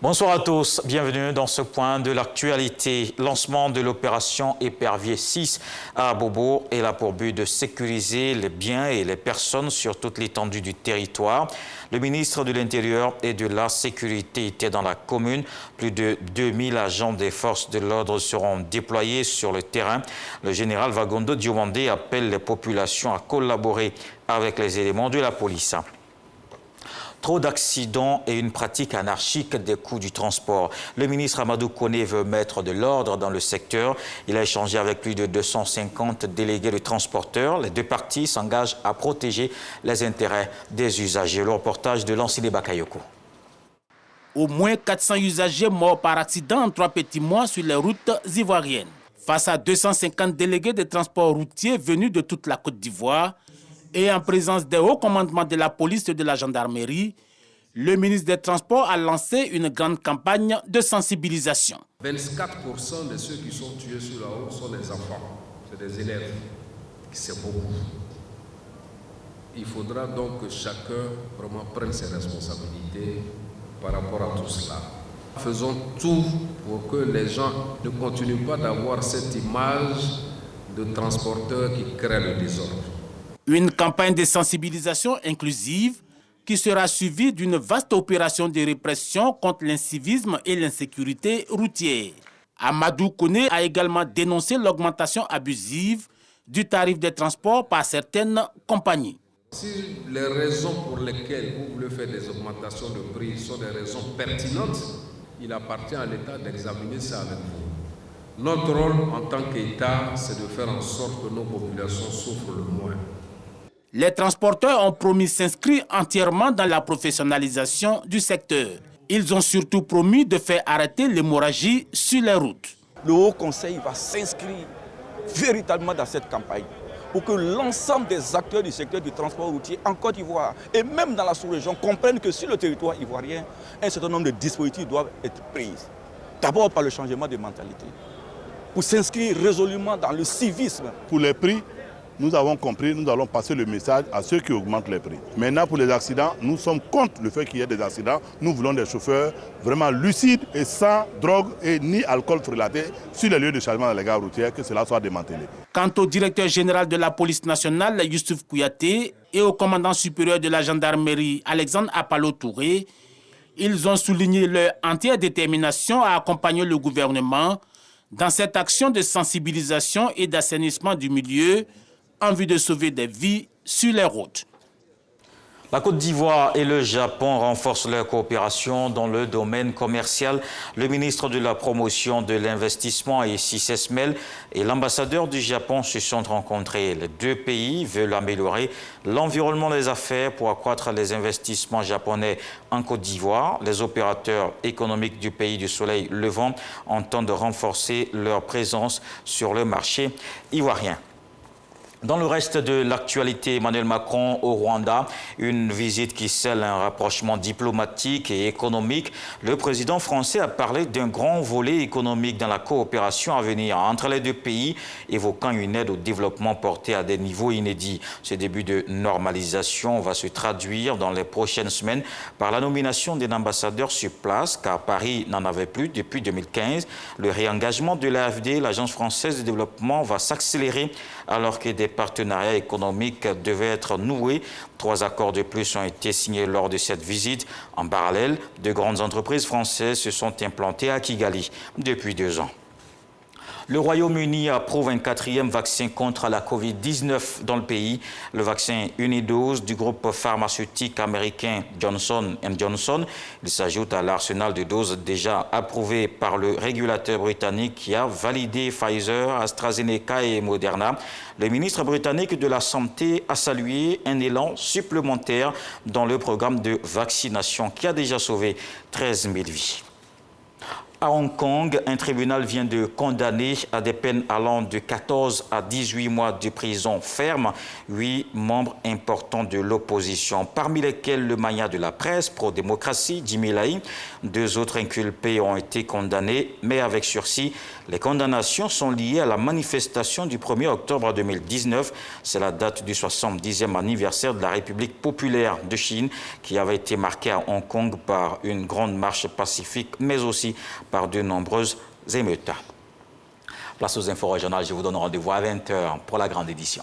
Bonsoir à tous, bienvenue dans ce point de l'actualité. Lancement de l'opération Épervier 6 à Bobo est là pour but de sécuriser les biens et les personnes sur toute l'étendue du territoire. Le ministre de l'Intérieur et de la Sécurité était dans la commune. Plus de 2000 agents des forces de l'ordre seront déployés sur le terrain. Le général Vagondo Diomandé appelle les populations à collaborer avec les éléments de la police. Trop d'accidents et une pratique anarchique des coûts du transport. Le ministre Amadou Koné veut mettre de l'ordre dans le secteur. Il a échangé avec plus de 250 délégués de transporteurs. Les deux parties s'engagent à protéger les intérêts des usagers. Le reportage de Lansile Bakayoko. Au moins 400 usagers morts par accident en 3 petits mois sur les routes ivoiriennes. Face à 250 délégués de transport routier venus de toute la Côte d'Ivoire, et en présence des hauts commandements de la police et de la gendarmerie, le ministre des Transports a lancé une grande campagne de sensibilisation. 24% de ceux qui sont tués sur la route sont des enfants, c'est des élèves. C'est beaucoup. Il faudra donc que chacun vraiment prenne ses responsabilités par rapport à tout cela. Faisons tout pour que les gens ne continuent pas d'avoir cette image de transporteurs qui créent le désordre. Une campagne de sensibilisation inclusive qui sera suivie d'une vaste opération de répression contre l'incivisme et l'insécurité routière. Amadou Koné a également dénoncé l'augmentation abusive du tarif des transports par certaines compagnies. Si les raisons pour lesquelles vous voulez faire des augmentations de prix sont des raisons pertinentes, il appartient à l'État d'examiner ça avec vous. Notre rôle en tant qu'État, c'est de faire en sorte que nos populations souffrent le moins. Les transporteurs ont promis s'inscrire entièrement dans la professionnalisation du secteur. Ils ont surtout promis de faire arrêter l'hémorragie sur les routes. Le Haut Conseil va s'inscrire véritablement dans cette campagne pour que l'ensemble des acteurs du secteur du transport routier en Côte d'Ivoire et même dans la sous-région comprennent que sur le territoire ivoirien, un certain nombre de dispositifs doivent être pris. D'abord par le changement de mentalité, pour s'inscrire résolument dans le civisme. Pour les prix, nous avons compris, nous allons passer le message à ceux qui augmentent les prix. Maintenant, pour les accidents, nous sommes contre le fait qu'il y ait des accidents. Nous voulons des chauffeurs vraiment lucides et sans drogue et ni alcool relaté sur les lieux de chargement dans les gares routières, que cela soit démantelé. Quant au directeur général de la police nationale, Youssouf Kouyaté, et au commandant supérieur de la gendarmerie, Alexandre Apalo Touré, ils ont souligné leur entière détermination à accompagner le gouvernement dans cette action de sensibilisation et d'assainissement du milieu en vue de sauver des vies sur les routes. La Côte d'Ivoire et le Japon renforcent leur coopération dans le domaine commercial. Le ministre de la Promotion de l'Investissement, Issis Esmel, et l'ambassadeur du Japon se sont rencontrés. Les deux pays veulent améliorer l'environnement des affaires pour accroître les investissements japonais en Côte d'Ivoire. Les opérateurs économiques du pays du soleil levant entendent renforcer leur présence sur le marché ivoirien. Dans le reste de l'actualité, Emmanuel Macron au Rwanda, une visite qui scelle un rapprochement diplomatique et économique. Le président français a parlé d'un grand volet économique dans la coopération à venir entre les deux pays, évoquant une aide au développement portée à des niveaux inédits. Ce début de normalisation va se traduire dans les prochaines semaines par la nomination d'un ambassadeur sur place, car Paris n'en avait plus depuis 2015. Le réengagement de l'AFD, l'Agence française de développement, va s'accélérer alors que des partenariats économiques devaient être noués. 3 accords de plus ont été signés lors de cette visite. En parallèle, de grandes entreprises françaises se sont implantées à Kigali depuis 2 ans. Le Royaume-Uni approuve un 4e vaccin contre la Covid-19 dans le pays. Le vaccin unidose du groupe pharmaceutique américain Johnson & Johnson. Il s'ajoute à l'arsenal de doses déjà approuvées par le régulateur britannique qui a validé Pfizer, AstraZeneca et Moderna. Le ministre britannique de la Santé a salué un élan supplémentaire dans le programme de vaccination qui a déjà sauvé 13 000 vies. À Hong Kong, un tribunal vient de condamner à des peines allant de 14 à 18 mois de prison ferme 8 membres importants de l'opposition, parmi lesquels le magnat de la presse pro-démocratie, Jimmy Lai. 2 autres inculpés ont été condamnés, mais avec sursis. Les condamnations sont liées à la manifestation du 1er octobre 2019. C'est la date du 70e anniversaire de la République populaire de Chine qui avait été marquée à Hong Kong par une grande marche pacifique, mais aussi par de nombreuses émeutes. Place aux infos régionales, je vous donne rendez-vous à 20 h pour la grande édition.